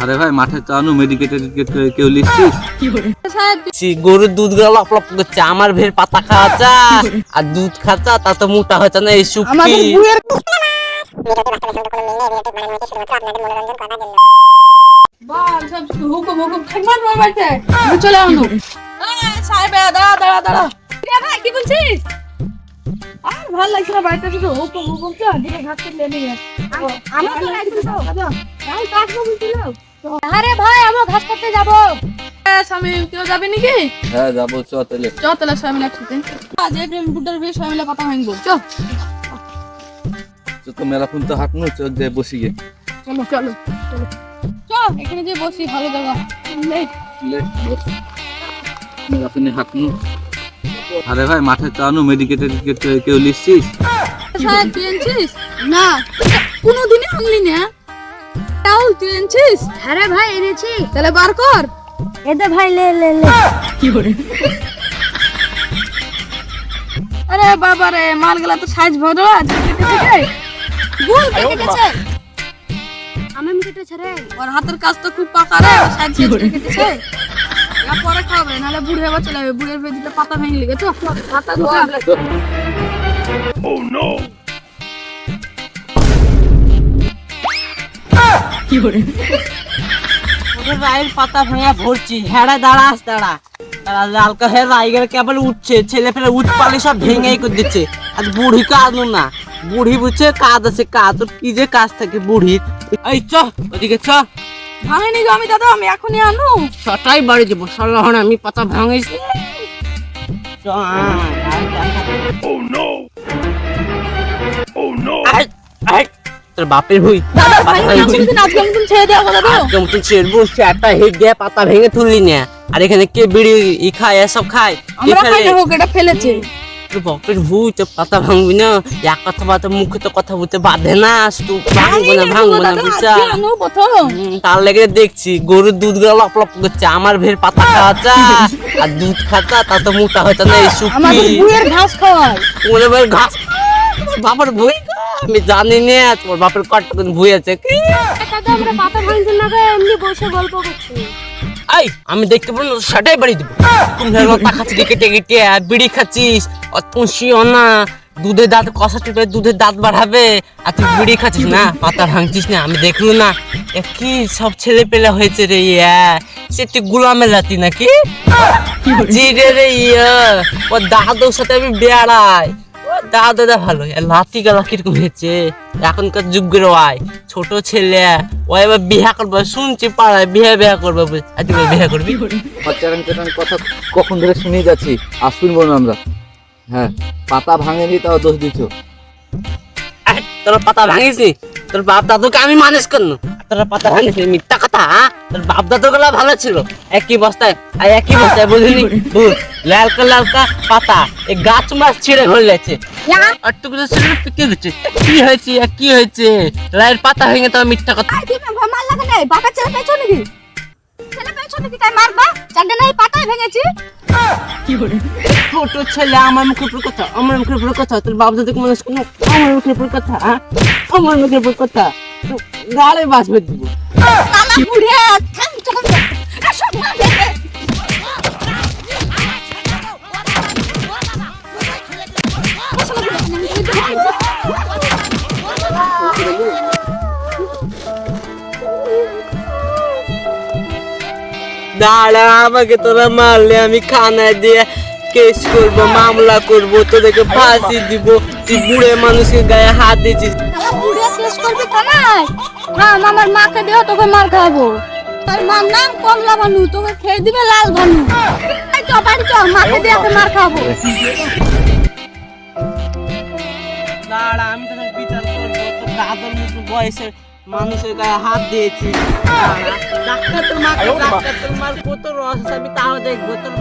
আরে ভাই মাঠে তো আনু মেডিকেটেড কেউ লিখছিস? গরুর দুধ গুলো লপ লপ করছে, আমার ভের পাতা খাওয়াচ্ছা আর দুধ খাচ্ছা, তা তো মোটা হচ্ছে না। এই সুখী হুকুম হুকুম থাকবার বাড়িতে চলে আনো। সাহেব দাঁড়া দাঁড়া দাঁড়া, ভাই কি বলছিস? আর ভালো লাগছে না বাড়িতে শুধু হুকুম হুকুম তো দিকে ঘাস কেটে নিয়ে আমি তো লাগছিল তো আমি কাজ বলছিল। আরে ভাই আমি ঘাস কাটতে যাব। স্বামী কেউ যাবে নাকি? হ্যাঁ যাবো, চ তাহলে। চ তাহলে স্বামী লাগছে আজ এই বুড্ডার বিয়ে স্বামী কথা ভাঙবো। চ তো মেলা ফোন তো হাঁটনু, চ যে বসি গে। চলো চলো চলো চ এখানে যে বসি, ভালো জায়গা। মেলা ফোনে হাঁটনু। আরে ভাই মাঠে তো আনু মেডিকেটেড কেউ লিখছিস? সাহেব তুই এনেছিস? না কোনোদিনই আনলি না। তাও তুই এনেছিস? আরে ভাই এনেছি। তাহলে বার কর। এটা ভাই লে লে লে। কি করে? আরে বাবা রে, মালগুলা তো সাইজ বড় আছে। কেটেছে রে গোল কেটেছে। আমি কেটেছে রে। ওর হাতের কাজ তো খুব পাকা রে, সাইজ কেটেছে। এরা পরে খাবে, নাহলে বুড়ি হয়ে চলে যাবে। বুড়ির পেটে পাতা ভেঙে লেগে তো পাতা ধোয়া। কি করে? ওদের রায়ের পাতা ভাঙা ভরছি। হ্যাঁ দাঁড়াস দাঁড়া দাঁড়া, লালকা হ্যাঁ রাইগের কেবল উঠছে, ছেলে ফেলে উঠ পালি সব ভেঙেই করে দিচ্ছে। আজ বুড়ি কাঁদু না, বুড়ি বুঝছে কাজ আছে, কাজ তোর কি যে কাজ থাকে বুড়ির। এই চ ওদিকে চ। ভাঙেনি গো আমি দাদা, আমি এখনই আনু। সটাই বাড়ি যাবো সারা, আমি পাতা ভাঙিস। চ তোর বাপের হই দাদা ভাই আজকে আমি ছেড়ে দেওয়া কথা তো। তুই ছেড়বো, একটা হেড দিয়ে পাতা ভেঙে তুললি না। আর এখানে কে বিড়ি ই খায়, এসব খায়? আমরা খাই না, হোক এটা ফেলেছে। তোর বাপের হুই তো পাতা ভাঙবি না। এক কথা বাতা মুখে তো কথা বলতে বাধে না, তুই ভাঙবো না বুঝছা? তার লেগে দেখছি গরুর দুধ গুলো লপ লপ করছে, আমার ভের পাতা খাওয়াচ্ছা আর দুধ খাচ্ছা, তা তো মোটা হচ্ছে না। এই সুখী আমাদের বুয়ের ঘাস খাওয়ায়। ওরে ভাই ঘাস বাবার ভুই, আমি জানি না তোমার বাপের কটকন ভুই আছে কি? দাদা আমরা পাতা ভাঙছি না রে, এমনি বসে গল্প করছি। এই আমি দেখতে পারো না, সেটাই বাড়ি দিব। তুমি লতা খাচ্ছিস কেটে কেটে, বিড়ি খাচ্ছিস, অতসিও না। দুধের দাঁত কষা টিপে দুধের দাঁত বাড়াবে, আর তুই বিড়ি খাচ্ছিস না, পাতা ভাঙছিস না। আমি দেখলু না কি সব ছেলে পেলে হয়েছে রে। সে তুই গুলামের লাতি নাকি? জি রে ও দাদুর সাথে আমি বেড়াই। দাদা ভালো, লাতি গালা কিরকম হয়েছে এখনকার যুগের। ওয়াই ছোট ছেলে, ও এবার বিয়া করবে শুনছি পাড়ায়, বিয়া করবে। আজ বিয়া করবি? কথা কখন ধরে শুনে যাচ্ছি, আর শুনবো না আমরা। হ্যাঁ পাতা ভাঙেনি তাও দোষ দিচ্ছ। তোর পাতা ভাঙিছি, তোর বাপ দাদুকে আমি মানুষ করলো, তোর পাতা ভাঙিছি মিথ্যা কথা। তোর বাপ দাদু গুলা ভালো ছিল, একই বস্তায় আর একই বস্তায় বুঝলি। লালকা লালকা পাতা, এই গাছ মাছ ছিঁড়ে ঘরে যাচ্ছে। কি হয়েছে কি হয়েছে? লাইয়ের পাতা ভেঙে তো মিথ্যা কথা। মার লাগে নাই, বাবা ছেলে পেছো নাকি? ছেলে পেছো নাকি তাই মারবা? চারটে নাই পাতায় ভেঙেছি। কি করে? ছোট ছেলে আমার মুখের উপর কথা, আমার মুখের উপর কথা। তোর বাপ দাদুকে মানুষ কোনো আমার মুখের উপর কথা, আমার মুখের উপর কথা। গালে বাঁচবে দিব। কালা বুড়ে থাম চল আসো মা দেখে। দাঁড়া, আমাকে তোরা মারলে আমি খানা দিয়ে কেস করবো, মামলা করবো, তোদেরকে ফাঁসি দিব। তুই বুড়ে মানুষের গায়ে হাত দিয়েছিস। বুড়ে কেস করবি থানায়? হ্যাঁ আমার মাকে দেও, তোকে মার খাবো। তোর মার নাম কমলা ভানু, তোকে খেয়ে দিবে লাল ভানু। এই তো বাড়ি চ, মাকে দিয়ে মার খাবো। দাঁড়া আমি তোদের বিচার করবো। তোর দাদার মতো বয়সের মানুষের গায়ে হাত দিয়েছিস। ডাক্তার তোর মাকে, ডাক্তার তোর মার কত রস আছে আমি তাও দেখবো। তোর